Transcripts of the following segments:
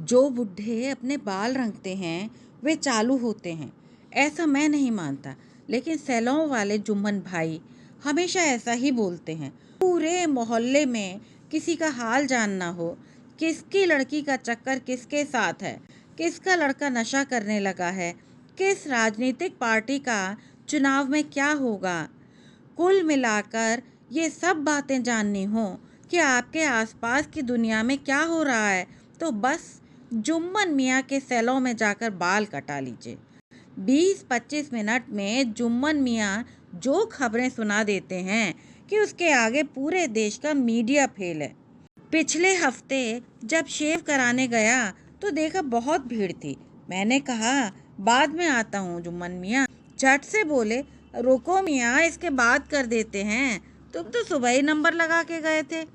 जो बुढ़े अपने बाल रंगते हैं वे चालू होते हैं, ऐसा मैं नहीं मानता। लेकिन सैलों वाले जुम्मन भाई हमेशा ऐसा ही बोलते हैं। पूरे मोहल्ले में किसी का हाल जानना हो, किसकी लड़की का चक्कर किसके साथ है, किसका लड़का नशा करने लगा है, किस राजनीतिक पार्टी का चुनाव में क्या होगा, कुल मिलाकर ये सब बातें जाननी हो कि आपके आसपास की दुनिया में क्या हो रहा है, तो बस जुम्मन मियाँ के सैलों में जाकर बाल कटा लीजिए। 20-25 मिनट में जुम्मन मियाँ जो खबरें सुना देते हैं कि उसके आगे पूरे देश का मीडिया फेल है। पिछले हफ्ते जब शेव कराने गया तो देखा बहुत भीड़ थी। मैंने कहा बाद में आता हूँ जुम्मन मियाँ। झट से बोले रुको मियाँ, इसके बाद कर देते हैं, तुम तो सुबह ही नंबर लगा के गए थे।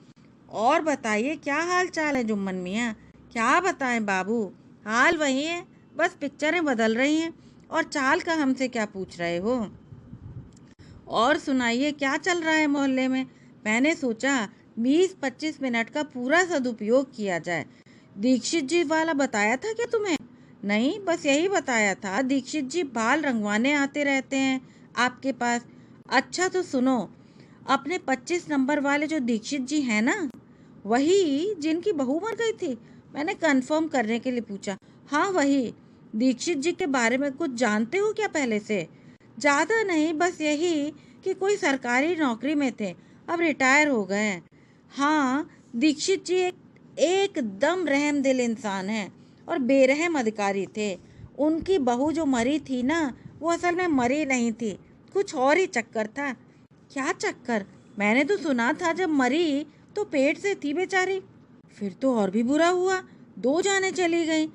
और बताइए क्या हाल चाल है जुम्मन मियाँ? क्या बताएं बाबू, हाल वही है, बस पिक्चरें बदल रही हैं। और चाल का हमसे क्या पूछ रहे हो? और सुनाइए क्या चल रहा है मोहल्ले में? मैंने सोचा 20-25 मिनट का पूरा सदुपयोग किया जाए। दीक्षित जी वाला बताया था क्या तुम्हें? नहीं, बस यही बताया था, दीक्षित जी बाल रंगवाने आते रहते हैं आपके पास। अच्छा तो सुनो, अपने 25 नंबर वाले जो दीक्षित जी हैं ना, वही जिनकी बहू मर गई थी? मैंने कंफर्म करने के लिए पूछा। हाँ वही। दीक्षित जी के बारे में कुछ जानते हो क्या पहले से? ज़्यादा नहीं, बस यही कि कोई सरकारी नौकरी में थे, अब रिटायर हो गए हैं। हाँ, दीक्षित जी एकदम रहमदिल इंसान हैं और बेरहम अधिकारी थे। उनकी बहू जो मरी थी ना, वो असल में मरी नहीं थी, कुछ और ही चक्कर था। क्या चक्कर? मैंने तो सुना था जब मरी तो पेट से थी बेचारी। फिर तो और भी बुरा हुआ, 2 जाने चली गई।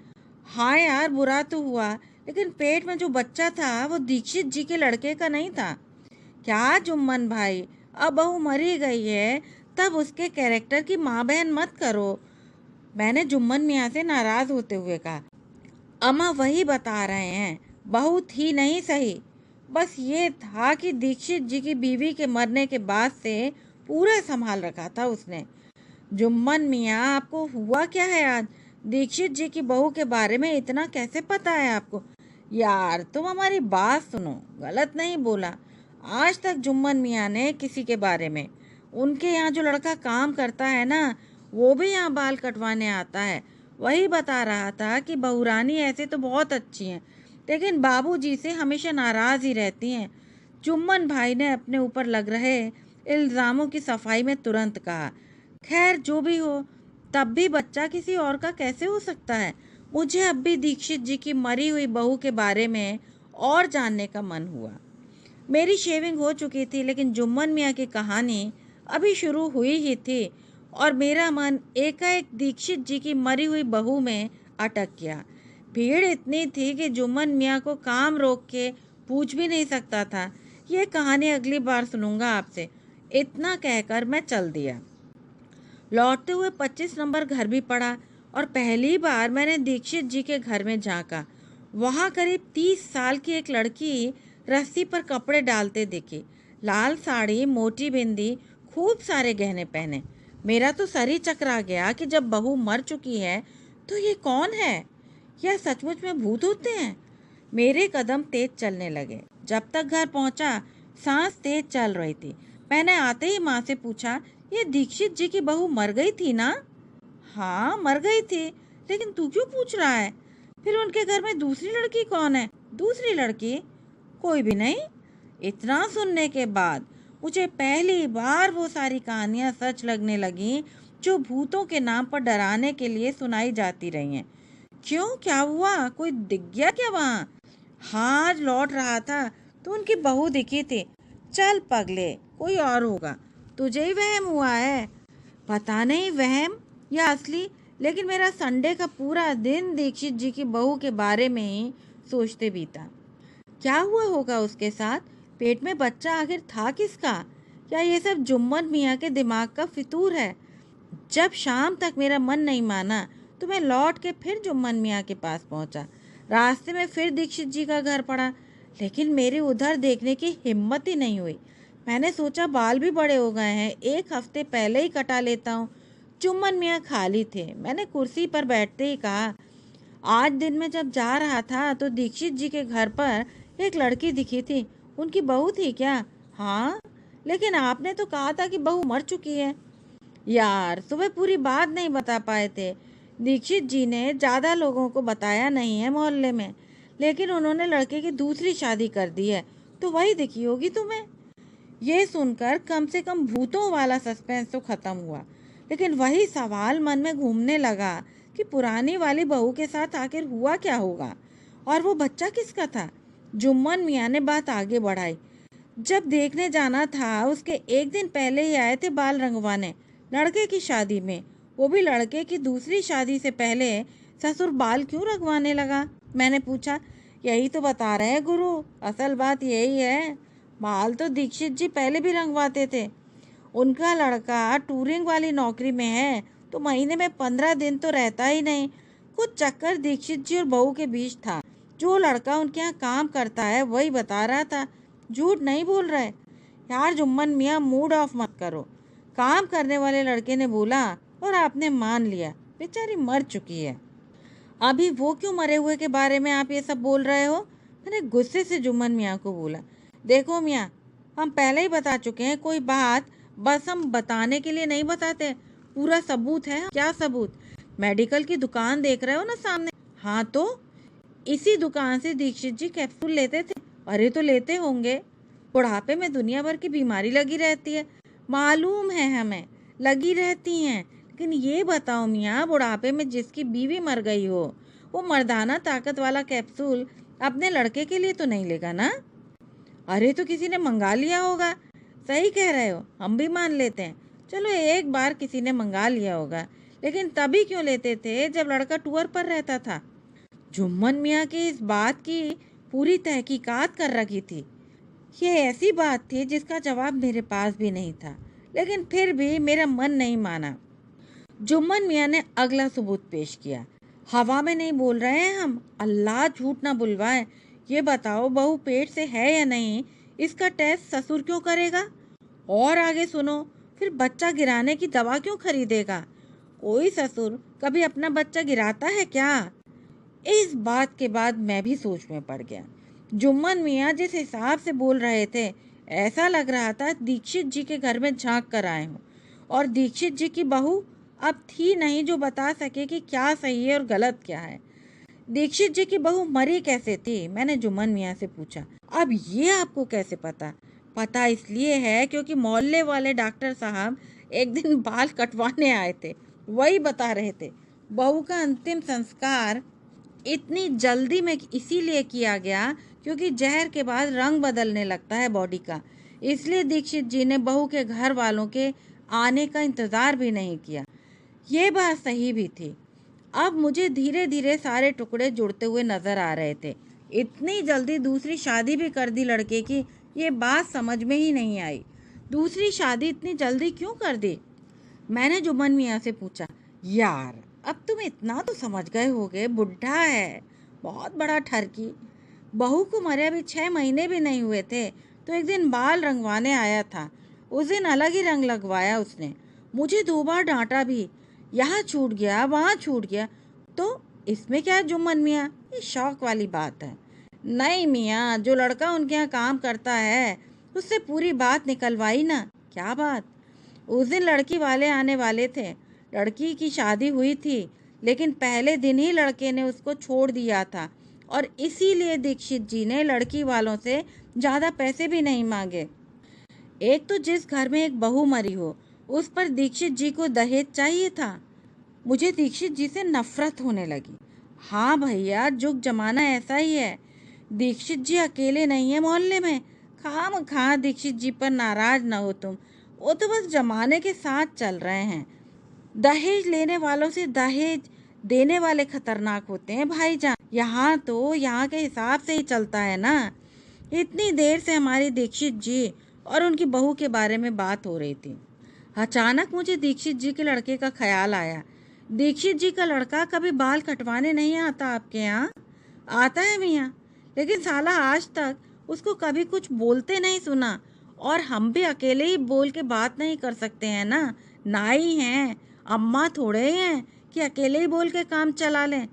हाँ यार, बुरा तो हुआ, लेकिन पेट में जो बच्चा था वो दीक्षित जी के लड़के का नहीं था। क्या जुम्मन भाई, अब बहू मरी गई है तब उसके कैरेक्टर की माँ बहन मत करो। मैंने जुम्मन मियाँ से नाराज होते हुए कहा। अम्मा वही बता रहे हैं, बहू थी नहीं सही, बस ये था कि दीक्षित जी की बीवी के मरने के बाद से पूरा संभाल रखा था उसने। जुम्मन मियाँ, आपको हुआ क्या है आज? दीक्षित जी की बहू के बारे में इतना कैसे पता है आपको? यार तुम हमारी बात सुनो, गलत नहीं बोला। आज तक जुम्मन मियाँ ने किसी के बारे में, उनके यहाँ जो लड़का काम करता है ना, वो भी यहाँ बाल कटवाने आता है, वही बता रहा था कि बहुरानी ऐसे तो बहुत अच्छी हैं, लेकिन बाबूजी से हमेशा नाराज़ ही रहती हैं। जुम्मन भाई ने अपने ऊपर लग रहे इल्ज़ामों की सफाई में तुरंत कहा। खैर जो भी हो, तब भी बच्चा किसी और का कैसे हो सकता है? मुझे अब भी दीक्षित जी की मरी हुई बहू के बारे में और जानने का मन हुआ। मेरी शेविंग हो चुकी थी, लेकिन जुम्मन मियाँ की कहानी अभी शुरू हुई ही थी और मेरा मन एकाएक दीक्षित जी की मरी हुई बहू में अटक गया। भीड़ इतनी थी कि जुम्मन मियाँ को काम रोक के पूछ भी नहीं सकता था। ये कहानी अगली बार सुनूंगा आपसे। इतना कहकर मैं चल दिया। लौटते हुए 25 नंबर घर भी पड़ा और पहली बार मैंने दीक्षित जी के घर में झांका। वहाँ करीब 30 साल की एक लड़की रस्सी पर कपड़े डालते दिखी। लाल साड़ी, मोटी बिंदी, खूब सारे गहने पहने। मेरा तो सर ही चकरा गया कि जब बहू मर चुकी है तो ये कौन है? यह सचमुच में भूत होते हैं? मेरे कदम तेज चलने लगे। जब तक घर पहुंचा सांस तेज चल रही थी। मैंने आते ही माँ से पूछा, ये दीक्षित जी की बहू मर गई थी ना? हाँ मर गई थी, लेकिन तू क्यों पूछ रहा है? फिर उनके घर में दूसरी लड़की कौन है? दूसरी लड़की? कोई भी नहीं। इतना सुनने के बाद मुझे पहली बार वो सारी कहानियाँ सच लगने लगी जो भूतों के नाम पर डराने के लिए सुनाई जाती रही हैं। क्यों, क्या हुआ? कोई दिख गया क्या वहाँ? हाँ, आज लौट रहा था तो उनकी बहू दिखी थी। चल पगले, कोई और होगा, तुझे ही वहम हुआ है। पता नहीं वहम या असली, लेकिन मेरा संडे का पूरा दिन दीक्षित जी की बहू के बारे में ही सोचते बीता। क्या हुआ होगा उसके साथ? पेट में बच्चा आखिर था किसका? क्या ये सब जुम्मन मियाँ के दिमाग का फितूर है? जब शाम तक मेरा मन नहीं माना तो मैं लौट के फिर जुम्मन मियाँ के पास पहुंचा। रास्ते में फिर दीक्षित जी का घर पड़ा, लेकिन मेरी उधर देखने की हिम्मत ही नहीं हुई। मैंने सोचा बाल भी बड़े हो गए हैं, 1 हफ्ते पहले ही कटा लेता हूँ। जुम्मन मियाँ खाली थे। मैंने कुर्सी पर बैठते ही कहा, आज दिन में जब जा रहा था तो दीक्षित जी के घर पर एक लड़की दिखी थी। उनकी बहू थी क्या? हाँ, लेकिन आपने तो कहा था कि बहू मर चुकी है। यार, सुबह पूरी बात नहीं बता पाए थे। दीक्षित जी ने ज़्यादा लोगों को बताया नहीं है मोहल्ले में, लेकिन उन्होंने लड़के की दूसरी शादी कर दी है, तो वही दिखी होगी तुम्हें। ये सुनकर कम से कम भूतों वाला सस्पेंस तो खत्म हुआ, लेकिन वही सवाल मन में घूमने लगा कि पुरानी वाली बहू के साथ आखिर हुआ क्या होगा, और वो बच्चा किसका था। जुम्मन मियाँ ने बात आगे बढ़ाई। जब देखने जाना था उसके एक दिन पहले ही आए थे बाल रंगवाने, लड़के की शादी में। वो भी लड़के की दूसरी शादी से पहले। ससुर बाल क्यों रंगवाने लगा? मैंने पूछा। यही तो बता रहे हैं गुरु, असल बात यही है। बाल तो दीक्षित जी पहले भी रंगवाते थे। उनका लड़का टूरिंग वाली नौकरी में है, तो महीने में 15 दिन तो रहता ही नहीं। कुछ चक्कर दीक्षित जी और बहू के बीच था। जो लड़का उनके यहाँ काम करता है वही बता रहा था, झूठ नहीं बोल रहे। यार जुम्मन मियाँ, मूड ऑफ मत करो। काम करने वाले लड़के ने बोला और आपने मान लिया। बेचारी मर चुकी है। अभी वो क्यों मरे हुए के बारे में आप ये सब बोल रहे हो? मैंने गुस्से से जुम्मन मियाँ को बोला। देखो मियाँ, हम पहले ही बता चुके हैं, कोई बात बस हम बताने के लिए नहीं बताते, पूरा सबूत है। क्या सबूत? मेडिकल की दुकान देख रहे हो ना सामने? हाँ तो इसी दुकान से दीक्षित जी कैप्सूल लेते थे। अरे तो लेते होंगे। बुढ़ापे में दुनिया भर की बीमारी लगी रहती है, मालूम है हमें, लगी रहती हैं। लेकिन ये बताओ मियाँ, बुढ़ापे में जिसकी बीवी मर गई हो, वो मर्दाना ताकत वाला कैप्सूल अपने लड़के के लिए तो नहीं लेगा ना? अरे तो किसी ने मंगा लिया होगा। सही कह रहे हो, हम भी मान लेते हैं। चलो एक बार किसी ने मंगा लिया होगा, लेकिन तभी क्यों लेते थे जब लड़का टूर पर रहता था? जुम्मन मियाँ की इस बात की पूरी तहकीकात कर रखी थी। ये ऐसी बात थी जिसका जवाब मेरे पास भी नहीं था, लेकिन फिर भी मेरा मन नहीं माना। जुम्मन मियाँ ने अगला सबूत पेश किया। हवा में नहीं बोल रहे हैं हम, अल्लाह झूठ ना बुलवाए। ये बताओ, बहू पेट से है या नहीं, इसका टेस्ट ससुर क्यों करेगा? और आगे सुनो, फिर बच्चा गिराने की दवा क्यों खरीदेगा? कोई ससुर कभी अपना बच्चा गिराता है क्या? इस बात के बाद मैं भी सोच में पड़ गया। जुम्मन मियाँ जिस हिसाब से बोल रहे थे, ऐसा लग रहा था दीक्षित जी के घर में झांक कर आए हों। और दीक्षित जी की बहू अब थी नहीं जो बता सके कि क्या सही है और गलत क्या है। दीक्षित जी की बहू मरी कैसे थी? मैंने जुम्मन मियाँ से पूछा। अब ये आपको कैसे पता? पता इसलिए है क्योंकि मोहल्ले वाले डॉक्टर साहब एक दिन बाल कटवाने आए थे, वही बता रहे थे। बहू का अंतिम संस्कार इतनी जल्दी में इसीलिए किया गया क्योंकि जहर के बाद रंग बदलने लगता है बॉडी का। इसलिए दीक्षित जी ने बहू के घर वालों के आने का इंतज़ार भी नहीं किया। ये बात सही भी थी। अब मुझे धीरे धीरे सारे टुकड़े जुड़ते हुए नज़र आ रहे थे। इतनी जल्दी दूसरी शादी भी कर दी लड़के की, ये बात समझ में ही नहीं आई। दूसरी शादी इतनी जल्दी क्यों कर दी? मैंने जुम्मन मियाँ से पूछा। यार, अब तुम इतना तो समझ गए होगे, बुढ़ा है, बहुत बड़ा ठरकी। बहू को मरे अभी 6 महीने भी नहीं हुए थे, तो एक दिन बाल रंगवाने आया था। उस दिन अलग ही रंग लगवाया उसने। मुझे 2 बार डांटा भी, यहाँ छूट गया वहाँ छूट गया। तो इसमें क्या है जुम्मन मियाँ, ये शौक वाली बात है। नहीं मियाँ, जो लड़का उनके यहाँ काम करता है उससे पूरी बात निकलवाई ना। क्या बात? उस दिन लड़की वाले आने वाले थे, लड़की की शादी हुई थी, लेकिन पहले दिन ही लड़के ने उसको छोड़ दिया था, और इसीलिए दीक्षित जी ने लड़की वालों से ज़्यादा पैसे भी नहीं मांगे। एक तो जिस घर में एक बहू मरी हो, उस पर दीक्षित जी को दहेज चाहिए था। मुझे दीक्षित जी से नफरत होने लगी। हाँ भैया, जुग जमाना ऐसा ही है। दीक्षित जी अकेले नहीं है मोहल्ले में। खामखा दीक्षित जी पर नाराज ना हो तुम, वो तो बस जमाने के साथ चल रहे हैं। दहेज लेने वालों से दहेज देने वाले खतरनाक होते हैं भाईजान। यहाँ तो यहाँ के हिसाब से ही चलता है ना। इतनी देर से हमारी दीक्षित जी और उनकी बहू के बारे में बात हो रही थी। अचानक मुझे दीक्षित जी के लड़के का ख्याल आया। दीक्षित जी का लड़का कभी बाल कटवाने नहीं आता आपके यहाँ? आता है मियाँ, लेकिन साला आज तक उसको कभी कुछ बोलते नहीं सुना। और हम भी अकेले ही बोल के बात नहीं कर सकते हैं ना, नाई हैं। अम्मा थोड़े ही हैं कि अकेले ही बोल के काम चला लें।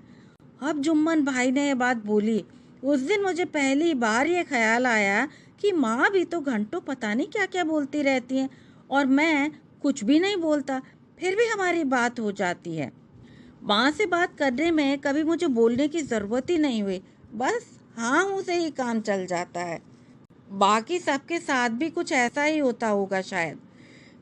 अब जुम्मन भाई ने ये बात बोली, उस दिन मुझे पहली बार ये ख्याल आया कि माँ भी तो घंटों पता नहीं क्या क्या बोलती रहती हैं और मैं कुछ भी नहीं बोलता, फिर भी हमारी बात हो जाती है। माँ से बात करने में कभी मुझे बोलने की ज़रूरत ही नहीं हुई, बस हाँ हूँ से ही काम चल जाता है। बाकी सबके साथ भी कुछ ऐसा ही होता होगा शायद।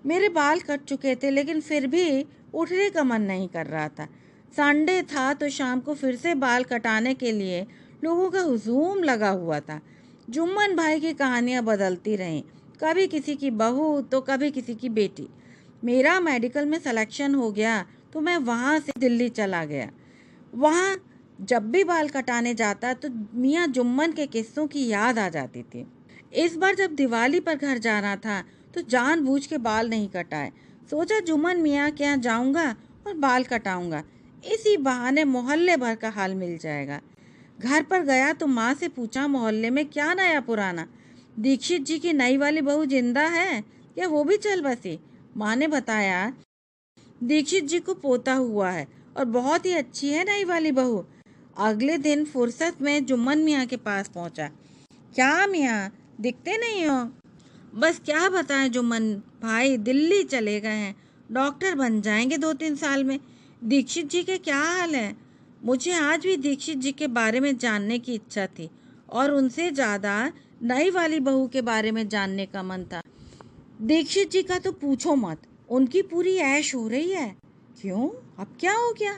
मेरे बाल कट चुके थे लेकिन फिर भी उठने का मन नहीं कर रहा था। संडे था तो शाम को फिर से बाल कटाने के लिए लोगों का हुजूम लगा हुआ था। जुम्मन भाई की कहानियाँ बदलती रहीं, कभी किसी की बहू तो कभी किसी की बेटी। मेरा मेडिकल में सिलेक्शन हो गया तो मैं वहाँ से दिल्ली चला गया। वहाँ जब भी बाल कटाने जाता तो मियाँ जुम्मन के किस्सों की याद आ जाती थी। इस बार जब दिवाली पर घर जाना था तो जानबूझ के बाल नहीं कटाए। सोचा जुम्मन मियाँ के यहाँ जाऊँगा और बाल कटाऊँगा, इसी बहाने मोहल्ले भर का हाल मिल जाएगा। घर पर गया तो माँ से पूछा, मोहल्ले में क्या नया पुराना? दीक्षित जी की नई वाली बहू जिंदा है या वो भी चल बसी? माँ ने बताया, दीक्षित जी को पोता हुआ है और बहुत ही अच्छी है नई वाली बहू। अगले दिन फुर्सत में जुम्मन मियाँ के पास पहुँचा। क्या मियाँ, दिखते नहीं हो? बस क्या बताएं जुम्मन भाई, दिल्ली चले गए हैं, डॉक्टर बन जाएंगे 2-3 साल में। दीक्षित जी के क्या हाल है? मुझे आज भी दीक्षित जी के बारे में जानने की इच्छा थी और उनसे ज़्यादा नई वाली बहू के बारे में जानने का मन था। दीक्षित जी का तो पूछो मत, उनकी पूरी ऐश हो रही है। क्यों, अब क्या हो गया?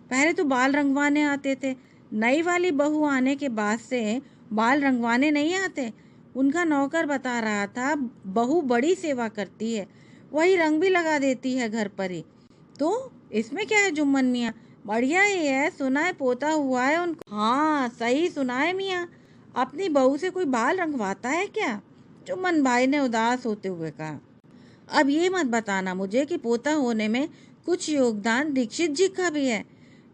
पहले तो बाल रंगवाने आते थे, नई वाली बहू आने के बाद से बाल रंगवाने नहीं आते। उनका नौकर बता रहा था, बहू बड़ी सेवा करती है, वही रंग भी लगा देती है घर पर ही। तो इसमें क्या है जुम्मन मियाँ, बढ़िया ही है, सुना है पोता हुआ है उनको। हाँ सही सुना है मियाँ, अपनी बहू से कोई बाल रंगवाता है क्या? जुम्मन भाई ने उदास होते हुए कहा। अब ये मत बताना मुझे कि पोता होने में कुछ योगदान दीक्षित जी का भी है।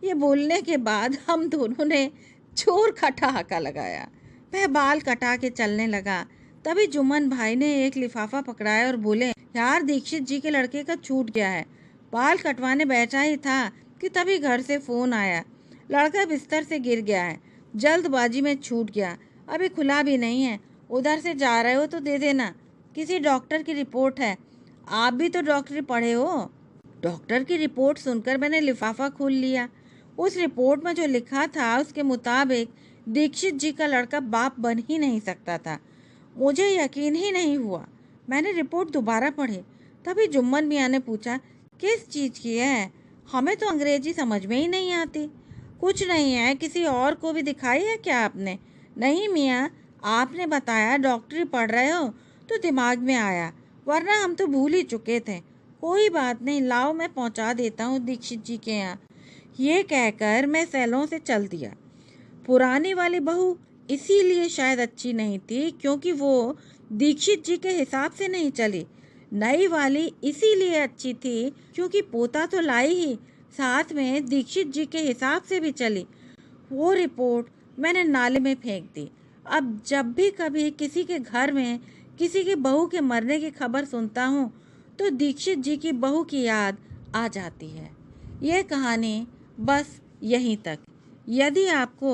ये बोलने के बाद हम दोनों ने जोर का ठहाका लगाया। वह बाल कटा के चलने लगा। तभी जुम्मन भाई ने एक लिफाफा पकड़ाया और बोले, यार दीक्षित जी के लड़के का छूट गया है। बाल कटवाने बैठा ही था कि तभी घर से फ़ोन आया, लड़का बिस्तर से गिर गया है, जल्दबाजी में छूट गया, अभी खुला भी नहीं है, उधर से जा रहे हो तो दे देना, किसी डॉक्टर की रिपोर्ट है। आप भी तो डॉक्टरी पढ़े हो। डॉक्टर की रिपोर्ट सुनकर मैंने लिफाफा खोल लिया। उस रिपोर्ट में जो लिखा था उसके मुताबिक दीक्षित जी का लड़का बाप बन ही नहीं सकता था। मुझे यकीन ही नहीं हुआ। मैंने रिपोर्ट दोबारा पढ़ी। तभी जुम्मन मियाँ ने पूछा, किस चीज़ की है? हमें तो अंग्रेजी समझ में ही नहीं आती। कुछ नहीं है, किसी और को भी दिखाई है क्या आपने? नहीं मियाँ, आपने बताया डॉक्टरी पढ़ रहे हो तो दिमाग में आया, वरना हम तो भूल ही चुके थे। कोई बात नहीं, लाओ मैं पहुंचा देता हूँ दीक्षित जी के यहाँ। ये कहकर मैं सैलों से चल दिया। पुरानी वाली बहू इसीलिए शायद अच्छी नहीं थी क्योंकि वो दीक्षित जी के हिसाब से नहीं चली। नई वाली इसीलिए अच्छी थी क्योंकि पोता तो लाई ही, साथ में दीक्षित जी के हिसाब से भी चली। वो रिपोर्ट मैंने नाले में फेंक दी। अब जब भी कभी किसी के घर में किसी की बहू के मरने की खबर सुनता हूँ तो दीक्षित जी की बहू की याद आ जाती है। ये कहानी बस यहीं तक। यदि आपको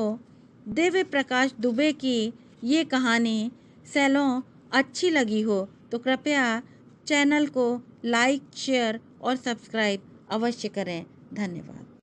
दिव्य प्रकाश दुबे की ये कहानी सैलों अच्छी लगी हो तो कृपया चैनल को लाइक, शेयर और सब्सक्राइब अवश्य करें। धन्यवाद।